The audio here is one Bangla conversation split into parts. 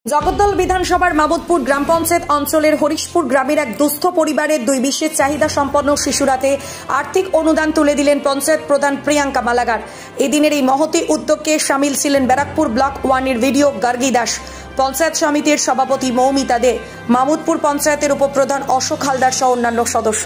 জগদ্দল বিধানসভার মামুদপুর গ্রাম পঞ্চায়েত অঞ্চলের হরিশপুর গ্রামের এক দুস্থ পরিবারের দুই বিশেষ চাহিদা সম্পন্ন শিশুরাতে আর্থিক অনুদান তুলে দিলেন পঞ্চায়েত প্রধান প্রিয়াঙ্কা মালাগার। এদিনের এই মহতি উদ্যোগে শামিল ছিলেন ব্যারাকপুর ব্লক 1 এর ভিডিও গার্গী দাস, পঞ্চায়েত সমিতির সভাপতি মৌমিতা দে, মামুদপুর পঞ্চায়েতের উপপ্রধান অশোক হালদার সহ অন্যান্য সদস্য।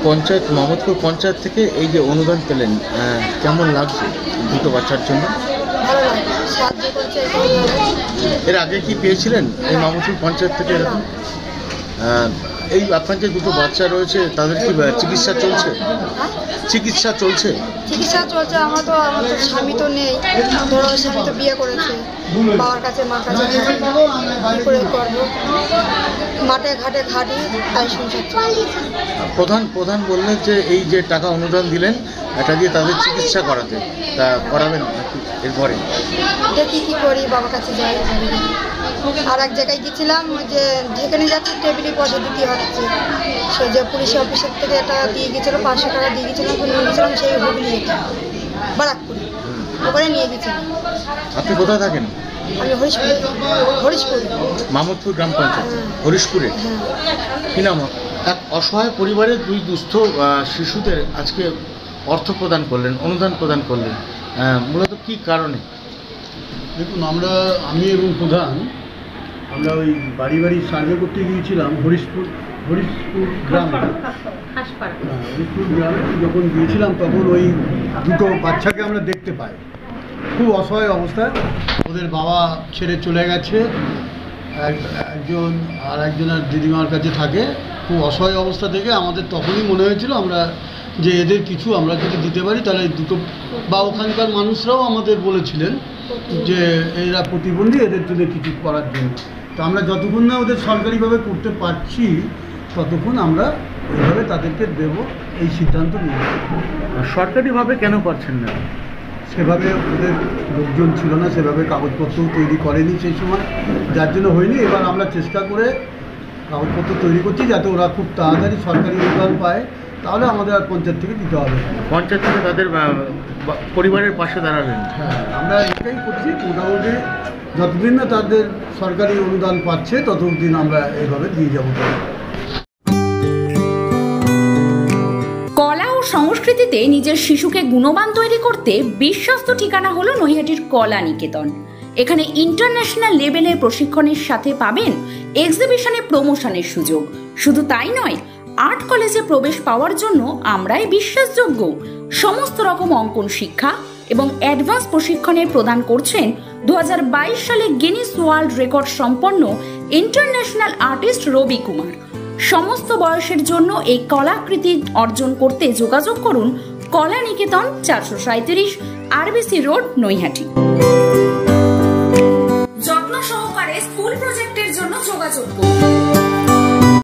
পঞ্চায়েত মামুদপুর পঞ্চায়েত থেকে এই যে অনুদান পেলেন, কেমন লাগছে দুটো বাচ্চার জন্য? এর আগে কি পেয়েছিলেন এই মামুদপুর পঞ্চায়েত থেকে এরকম? এই আপনার যে দুটো বাচ্চা রয়েছে তাদের কি চিকিৎসা চলছে? চিকিৎসা চলছে আমার তো স্বামী তো নেই, ধরো স্বামী তো বিয়ে করেছে, বাবার কাছে মার কাছে কি করে করবো, মাঠে ঘাটে ঘাটি তাই সংসার। প্রধান বললেন যে এই যে টাকা অনুদান দিলেন এটা দিয়ে তাদের চিকিৎসা করাতে, তা করাবেন এরপরে? দেখি কি করি, বাবার কাছে যাই। আর এক জায়গায় গেছিলাম যে যেখানে যাচ্ছি টেবিলে পয়সা দিতে হচ্ছে, সেই যে পুলিশ অফিসের থেকে একটা দিয়ে গেছিলো, 500 টাকা দিয়ে গেছিলাম, নিয়ে গেছিলাম সেই হুগলি বারাকপুরে, ওখানে নিয়ে গেছিলাম। আপনি কোথায় থাকেন? আমি হরিশপুর মামুদপুর গ্রাম পঞ্চায়েত হরিশপুরে। কি নাম? এক অসহায় পরিবারের দুই দুস্থ শিশুদের আজকে অর্থ প্রদান করলেন, অনুদান প্রদান করলেন, মূলত কি কারণে? দেখুন, আমি এবং প্রধান আমরা ওই বাড়ি বাড়ি সার্ভে করতে গিয়েছিলাম হরিশপুর গ্রামে। হরিশপুর গ্রামে যখন গিয়েছিলাম তখন ওই দুটো বাচ্চাকে আমরা দেখতে পাই খুব অসহায় অবস্থায়। ওদের বাবা ছেড়ে চলে গেছে, একজনের দিদিমার কাছে থাকে। খুব অসহায় অবস্থা থেকে আমাদের তখনই মনে হয়েছিল যে এদের কিছু আমরা যদি দিতে পারি তাহলে দুটো, বা ওখানকার মানুষরাও আমাদের বলেছিলেন যে এরা প্রতিবন্ধী, এদের জন্য কিছু করার জন্য। তো আমরা যতক্ষণ না ওদের সরকারিভাবে করতে পারছি ততক্ষণ আমরা ওইভাবে তাদেরকে দেব, এই সিদ্ধান্ত নিয়ে। সরকারিভাবে কেন পারছেন না? সেভাবে ওদের লোকজন ছিল না, সেভাবে কাগজপত্রও তৈরি করেনি সেই সময়, যার জন্য হয়নি। এবার আমরা চেষ্টা করে কাগজপত্র তৈরি করছি যাতে ওরা খুব তাড়াতাড়ি সরকারি অনুদান পায়, তাহলে আমাদের আর পঞ্চায়েত থেকে দিতে হবে। পঞ্চায়েত থেকে তাদের পরিবারের পাশে দাঁড়াবেন। হ্যাঁ, আমরা এটাই করছি। মোটামুটি যতদিন না তাদের সরকারি অনুদান পাচ্ছে ততদিন আমরা এইভাবে দিয়ে যাবো। কলা ও সংস্কৃতিতে নিজের শিশুকে গুণবান তৈরি করতে বিশ্বস্ত ঠিকানা হলো নৈহাটির কলা নিকেতন। এখানে ইন্টারন্যাশনাল লেভেলের প্রশিক্ষণের সাথে পাবেন এক্সিবিশনে প্রমোশনের সুযোগ। শুধু তাই নয়, আর্ট কলেজে প্রবেশ পাওয়ার জন্য আমরাই বিশ্বাসযোগ্য। সমস্ত রকম অঙ্কন শিক্ষা এবং অ্যাডভান্স প্রশিক্ষণের প্রদান করছেন 2022 সালে গিনিস ওয়ার্ল্ড রেকর্ড সম্পন্ন ইন্টারন্যাশনাল আর্টিস্ট রবি কুমার। সমস্ত বয়সের জন্য এই কলাকৃতি অর্জন করতে যোগাযোগ করুন কলা নিকেতন, 437 RBC রোড, নৈহাটি। যত্ন সহকারে স্কুল প্রজেক্টের জন্য যোগাযোগ করুন।